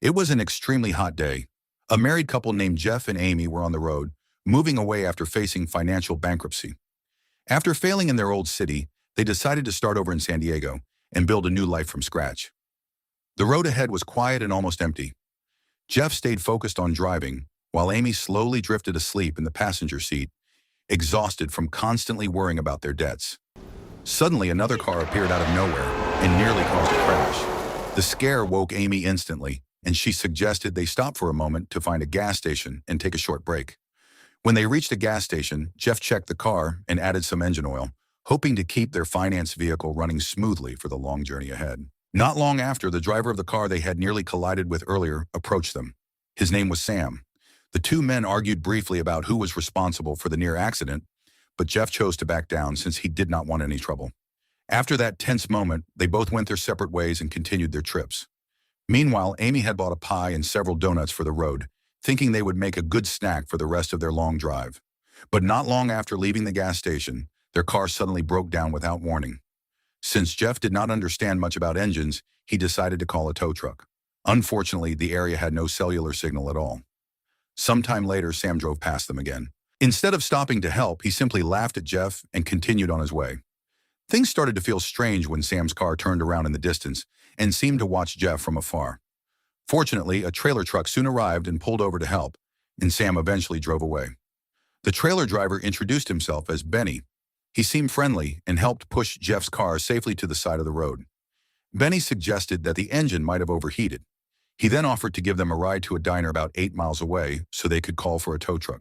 It was an extremely hot day. A married couple named Jeff and Amy were on the road, moving away after facing financial bankruptcy. After failing in their old city, they decided to start over in San Diego and build a new life from scratch. The road ahead was quiet and almost empty. Jeff stayed focused on driving, while Amy slowly drifted asleep in the passenger seat, exhausted from constantly worrying about their debts. Suddenly, another car appeared out of nowhere and nearly caused a crash. The scare woke Amy instantly, and she suggested they stop for a moment to find a gas station and take a short break. When they reached a gas station, Jeff checked the car and added some engine oil, hoping to keep their finance vehicle running smoothly for the long journey ahead. Not long after, the driver of the car they had nearly collided with earlier approached them. His name was Sam. The two men argued briefly about who was responsible for the near accident, but Jeff chose to back down since he did not want any trouble. After that tense moment, they both went their separate ways and continued their trips. Meanwhile, Amy had bought a pie and several donuts for the road, thinking they would make a good snack for the rest of their long drive. But not long after leaving the gas station, their car suddenly broke down without warning. Since Jeff did not understand much about engines, he decided to call a tow truck. Unfortunately, the area had no cellular signal at all. Sometime later, Sam drove past them again. Instead of stopping to help, he simply laughed at Jeff and continued on his way. Things started to feel strange when Sam's car turned around in the distance and seemed to watch Jeff from afar. Fortunately, a trailer truck soon arrived and pulled over to help, and Sam eventually drove away. The trailer driver introduced himself as Benny. He seemed friendly and helped push Jeff's car safely to the side of the road. Benny suggested that the engine might have overheated. He then offered to give them a ride to a diner about 8 miles away so they could call for a tow truck.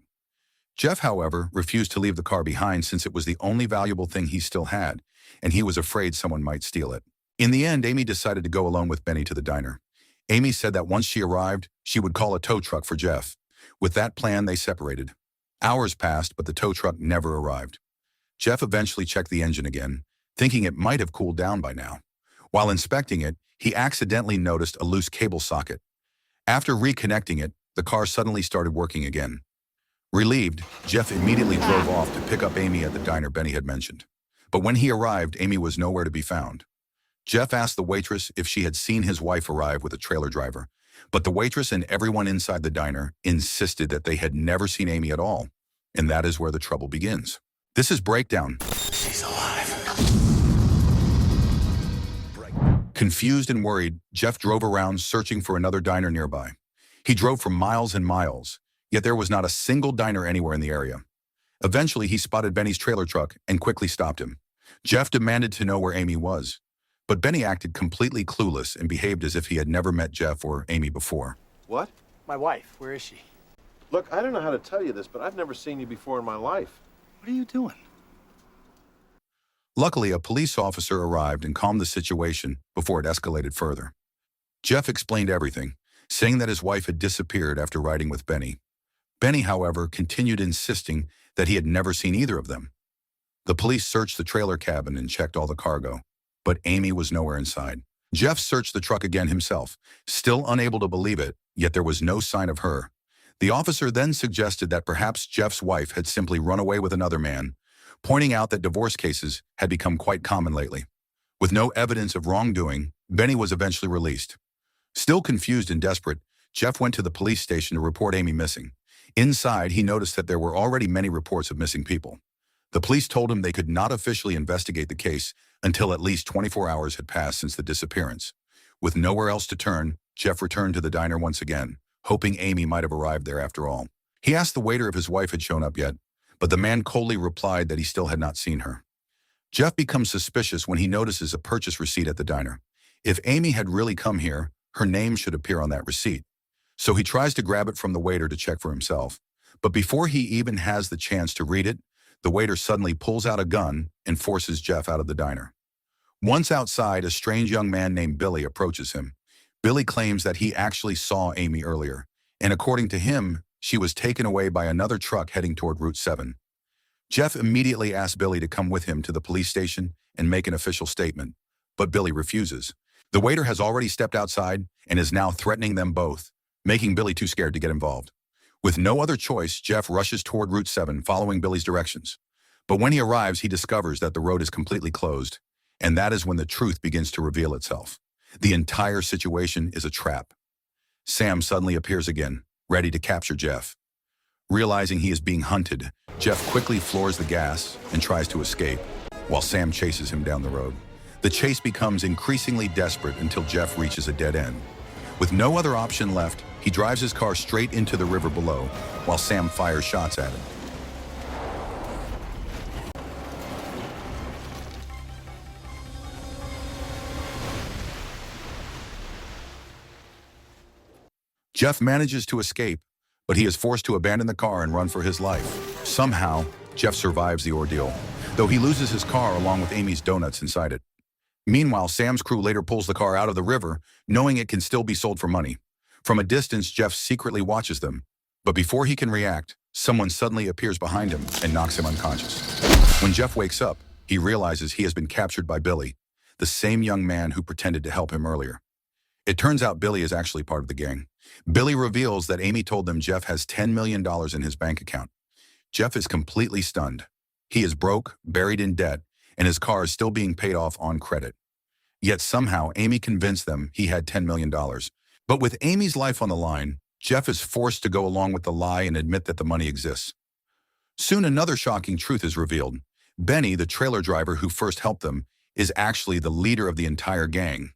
Jeff, however, refused to leave the car behind since it was the only valuable thing he still had, and he was afraid someone might steal it. In the end, Amy decided to go alone with Benny to the diner. Amy said that once she arrived, she would call a tow truck for Jeff. With that plan, they separated. Hours passed, but the tow truck never arrived. Jeff eventually checked the engine again, thinking it might have cooled down by now. While inspecting it, he accidentally noticed a loose cable socket. After reconnecting it, the car suddenly started working again. Relieved, Jeff immediately drove off to pick up Amy at the diner Benny had mentioned. But when he arrived, Amy was nowhere to be found. Jeff asked the waitress if she had seen his wife arrive with a trailer driver, but the waitress and everyone inside the diner insisted that they had never seen Amy at all, and that is where the trouble begins. This is Breakdown. She's alive. Confused and worried, Jeff drove around searching for another diner nearby. He drove for miles and miles, yet there was not a single diner anywhere in the area. Eventually, he spotted Benny's trailer truck and quickly stopped him. Jeff demanded to know where Amy was, but Benny acted completely clueless and behaved as if he had never met Jeff or Amy before. What? My wife, where is she? Look, I don't know how to tell you this, but I've never seen you before in my life. What are you doing? Luckily, a police officer arrived and calmed the situation before it escalated further. Jeff explained everything, saying that his wife had disappeared after riding with Benny. Benny, however, continued insisting that he had never seen either of them. The police searched the trailer cabin and checked all the cargo, but Amy was nowhere inside. Jeff searched the truck again himself, still unable to believe it, yet there was no sign of her. The officer then suggested that perhaps Jeff's wife had simply run away with another man, pointing out that divorce cases had become quite common lately. With no evidence of wrongdoing, Benny was eventually released. Still confused and desperate, Jeff went to the police station to report Amy missing. Inside, he noticed that there were already many reports of missing people. The police told him they could not officially investigate the case until at least 24 hours had passed since the disappearance. With nowhere else to turn, Jeff returned to the diner once again, hoping Amy might have arrived there after all. He asked the waiter if his wife had shown up yet, but the man coldly replied that he still had not seen her. Jeff becomes suspicious when he notices a purchase receipt at the diner. If Amy had really come here, her name should appear on that receipt. So he tries to grab it from the waiter to check for himself. But before he even has the chance to read it, the waiter suddenly pulls out a gun and forces Jeff out of the diner. Once outside, a strange young man named Billy approaches him. Billy claims that he actually saw Amy earlier, and according to him, she was taken away by another truck heading toward Route 7. Jeff immediately asks Billy to come with him to the police station and make an official statement, but Billy refuses. The waiter has already stepped outside and is now threatening them both, making Billy too scared to get involved. With no other choice, Jeff rushes toward Route 7, following Billy's directions. But when he arrives, he discovers that the road is completely closed, and that is when the truth begins to reveal itself. The entire situation is a trap. Sam suddenly appears again, ready to capture Jeff. Realizing he is being hunted, Jeff quickly floors the gas and tries to escape, while Sam chases him down the road. The chase becomes increasingly desperate until Jeff reaches a dead end. With no other option left, he drives his car straight into the river below, while Sam fires shots at him. Jeff manages to escape, but he is forced to abandon the car and run for his life. Somehow, Jeff survives the ordeal, though he loses his car along with Amy's donuts inside it. Meanwhile, Sam's crew later pulls the car out of the river, knowing it can still be sold for money. From a distance, Jeff secretly watches them, but before he can react, someone suddenly appears behind him and knocks him unconscious. When Jeff wakes up, he realizes he has been captured by Billy, the same young man who pretended to help him earlier. It turns out Billy is actually part of the gang. Billy reveals that Amy told them Jeff has $10 million in his bank account. Jeff is completely stunned. He is broke, buried in debt, and his car is still being paid off on credit. Yet somehow, Amy convinced them he had $10 million. But with Amy's life on the line, Jeff is forced to go along with the lie and admit that the money exists. Soon another shocking truth is revealed. Benny, the trailer driver who first helped them, is actually the leader of the entire gang.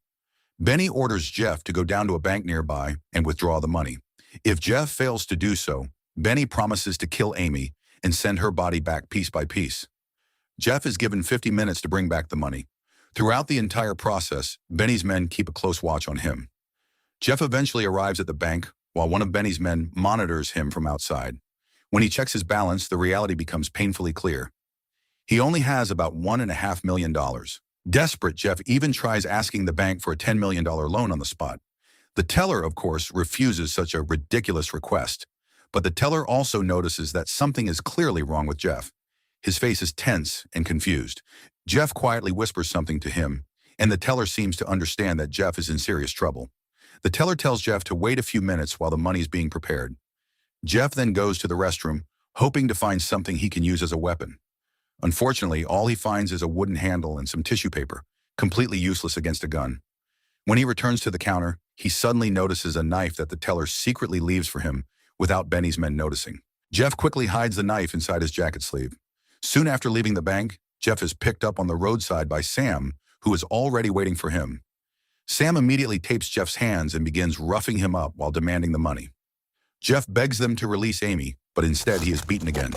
Benny orders Jeff to go down to a bank nearby and withdraw the money. If Jeff fails to do so, Benny promises to kill Amy and send her body back piece by piece. Jeff is given 50 minutes to bring back the money. Throughout the entire process, Benny's men keep a close watch on him. Jeff eventually arrives at the bank while one of Benny's men monitors him from outside. When he checks his balance, the reality becomes painfully clear. He only has about $1.5 million. Desperate, Jeff even tries asking the bank for a $10 million loan on the spot. The teller, of course, refuses such a ridiculous request, but the teller also notices that something is clearly wrong with Jeff. His face is tense and confused. Jeff quietly whispers something to him, and the teller seems to understand that Jeff is in serious trouble. The teller tells Jeff to wait a few minutes while the money is being prepared. Jeff then goes to the restroom, hoping to find something he can use as a weapon. Unfortunately, all he finds is a wooden handle and some tissue paper, completely useless against a gun. When he returns to the counter, he suddenly notices a knife that the teller secretly leaves for him without Benny's men noticing. Jeff quickly hides the knife inside his jacket sleeve. Soon after leaving the bank, Jeff is picked up on the roadside by Sam, who is already waiting for him. Sam immediately tapes Jeff's hands and begins roughing him up while demanding the money. Jeff begs them to release Amy, but instead he is beaten again.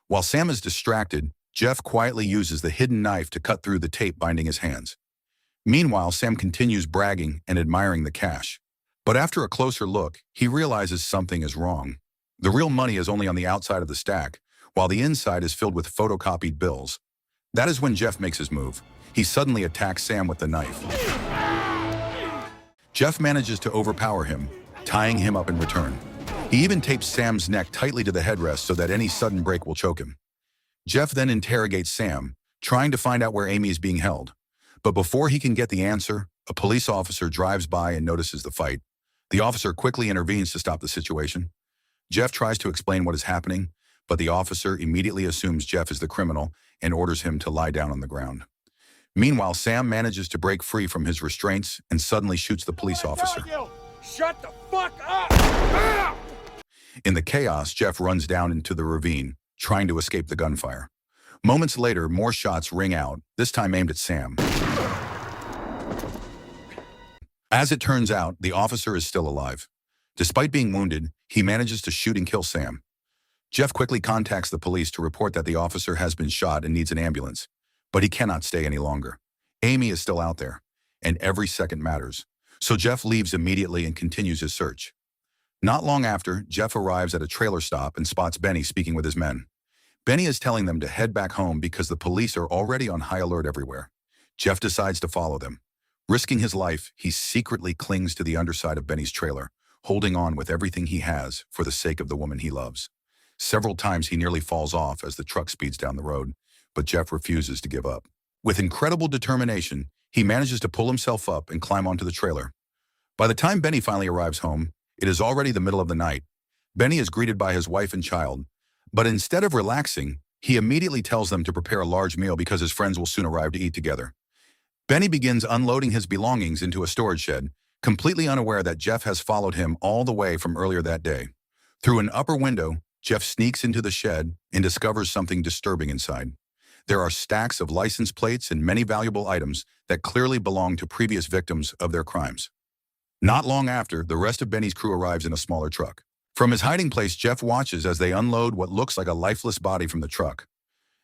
While Sam is distracted, Jeff quietly uses the hidden knife to cut through the tape binding his hands. Meanwhile, Sam continues bragging and admiring the cash. But after a closer look, he realizes something is wrong. The real money is only on the outside of the stack, while the inside is filled with photocopied bills. That is when Jeff makes his move. He suddenly attacks Sam with the knife. Jeff manages to overpower him, tying him up in return. He even tapes Sam's neck tightly to the headrest so that any sudden break will choke him. Jeff then interrogates Sam, trying to find out where Amy is being held. But before he can get the answer, a police officer drives by and notices the fight. The officer quickly intervenes to stop the situation. Jeff tries to explain what is happening, but the officer immediately assumes Jeff is the criminal and orders him to lie down on the ground. Meanwhile, Sam manages to break free from his restraints and suddenly shoots the police officer. Shut the fuck up! Ah! In the chaos, Jeff runs down into the ravine, trying to escape the gunfire. Moments later, more shots ring out, this time aimed at Sam. As it turns out, the officer is still alive. Despite being wounded, he manages to shoot and kill Sam. Jeff quickly contacts the police to report that the officer has been shot and needs an ambulance, but he cannot stay any longer. Amy is still out there, and every second matters. So Jeff leaves immediately and continues his search. Not long after, Jeff arrives at a trailer stop and spots Benny speaking with his men. Benny is telling them to head back home because the police are already on high alert everywhere. Jeff decides to follow them. Risking his life, he secretly clings to the underside of Benny's trailer, holding on with everything he has for the sake of the woman he loves. Several times he nearly falls off as the truck speeds down the road, but Jeff refuses to give up. With incredible determination, he manages to pull himself up and climb onto the trailer. By the time Benny finally arrives home, it is already the middle of the night. Benny is greeted by his wife and child, but instead of relaxing, he immediately tells them to prepare a large meal because his friends will soon arrive to eat together. Benny begins unloading his belongings into a storage shed, completely unaware that Jeff has followed him all the way from earlier that day. Through an upper window, Jeff sneaks into the shed and discovers something disturbing inside. There are stacks of license plates and many valuable items that clearly belong to previous victims of their crimes. Not long after, the rest of Benny's crew arrives in a smaller truck. From his hiding place, Jeff watches as they unload what looks like a lifeless body from the truck.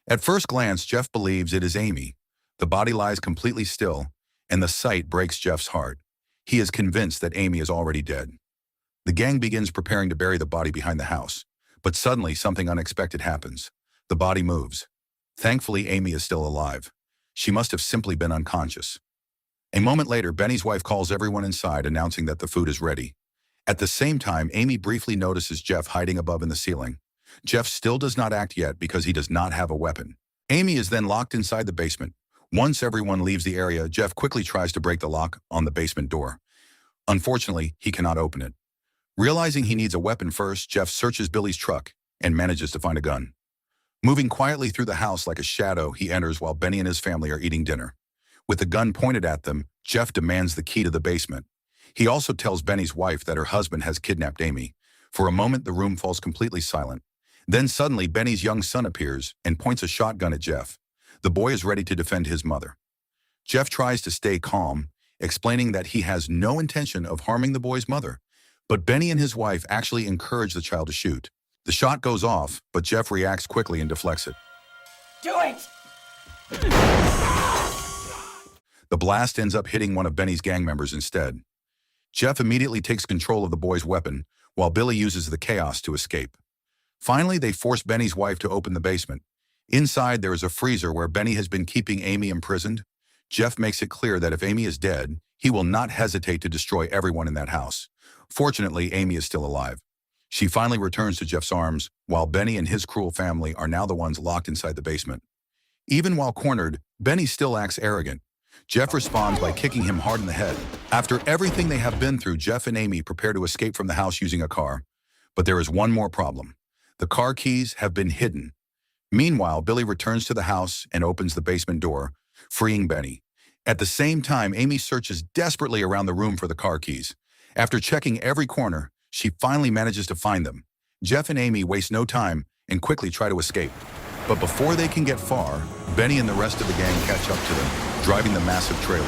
At first glance, Jeff believes it is Amy. The body lies completely still, and the sight breaks Jeff's heart. He is convinced that Amy is already dead. The gang begins preparing to bury the body behind the house, but suddenly something unexpected happens. The body moves. Thankfully, Amy is still alive. She must have simply been unconscious. A moment later, Benny's wife calls everyone inside, announcing that the food is ready. At the same time, Amy briefly notices Jeff hiding above in the ceiling. Jeff still does not act yet because he does not have a weapon. Amy is then locked inside the basement. Once everyone leaves the area, Jeff quickly tries to break the lock on the basement door. Unfortunately, he cannot open it. Realizing he needs a weapon first, Jeff searches Billy's truck and manages to find a gun. Moving quietly through the house like a shadow, he enters while Benny and his family are eating dinner. With the gun pointed at them, Jeff demands the key to the basement. He also tells Benny's wife that her husband has kidnapped Amy. For a moment, the room falls completely silent. Then suddenly, Benny's young son appears and points a shotgun at Jeff. The boy is ready to defend his mother. Jeff tries to stay calm, explaining that he has no intention of harming the boy's mother. But Benny and his wife actually encourage the child to shoot. The shot goes off, but Jeff reacts quickly and deflects it. Do it! The blast ends up hitting one of Benny's gang members instead. Jeff immediately takes control of the boy's weapon, while Billy uses the chaos to escape. Finally, they force Benny's wife to open the basement. Inside, there is a freezer where Benny has been keeping Amy imprisoned. Jeff makes it clear that if Amy is dead, he will not hesitate to destroy everyone in that house. Fortunately, Amy is still alive. She finally returns to Jeff's arms, while Benny and his cruel family are now the ones locked inside the basement. Even while cornered, Benny still acts arrogant. Jeff responds by kicking him hard in the head. After everything they have been through, Jeff and Amy prepare to escape from the house using a car. But there is one more problem. The car keys have been hidden. Meanwhile, Billy returns to the house and opens the basement door, freeing Benny. At the same time, Amy searches desperately around the room for the car keys. After checking every corner, she finally manages to find them. Jeff and Amy waste no time and quickly try to escape. But before they can get far, Benny and the rest of the gang catch up to them, driving the massive trailer.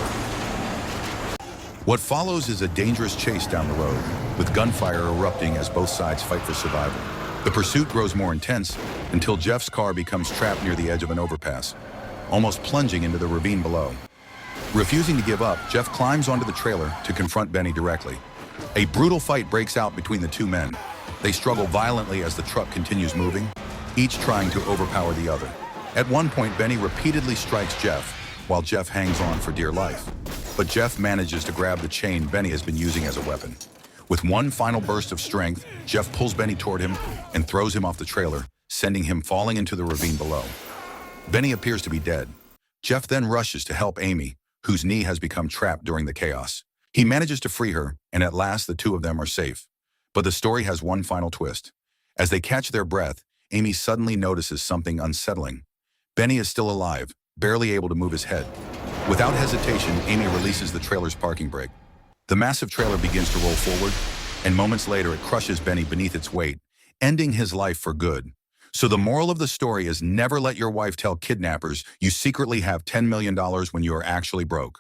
What follows is a dangerous chase down the road, with gunfire erupting as both sides fight for survival. The pursuit grows more intense until Jeff's car becomes trapped near the edge of an overpass, almost plunging into the ravine below. Refusing to give up, Jeff climbs onto the trailer to confront Benny directly. A brutal fight breaks out between the two men. They struggle violently as the truck continues moving, each trying to overpower the other. At one point, Benny repeatedly strikes Jeff, while Jeff hangs on for dear life. But Jeff manages to grab the chain Benny has been using as a weapon. With one final burst of strength, Jeff pulls Benny toward him and throws him off the trailer, sending him falling into the ravine below. Benny appears to be dead. Jeff then rushes to help Amy, whose knee has become trapped during the chaos. He manages to free her, and at last the two of them are safe. But the story has one final twist. As they catch their breath, Amy suddenly notices something unsettling. Benny is still alive, barely able to move his head. Without hesitation, Amy releases the trailer's parking brake. The massive trailer begins to roll forward, and moments later it crushes Benny beneath its weight, ending his life for good. So the moral of the story is never let your wife tell kidnappers you secretly have $10 million when you are actually broke.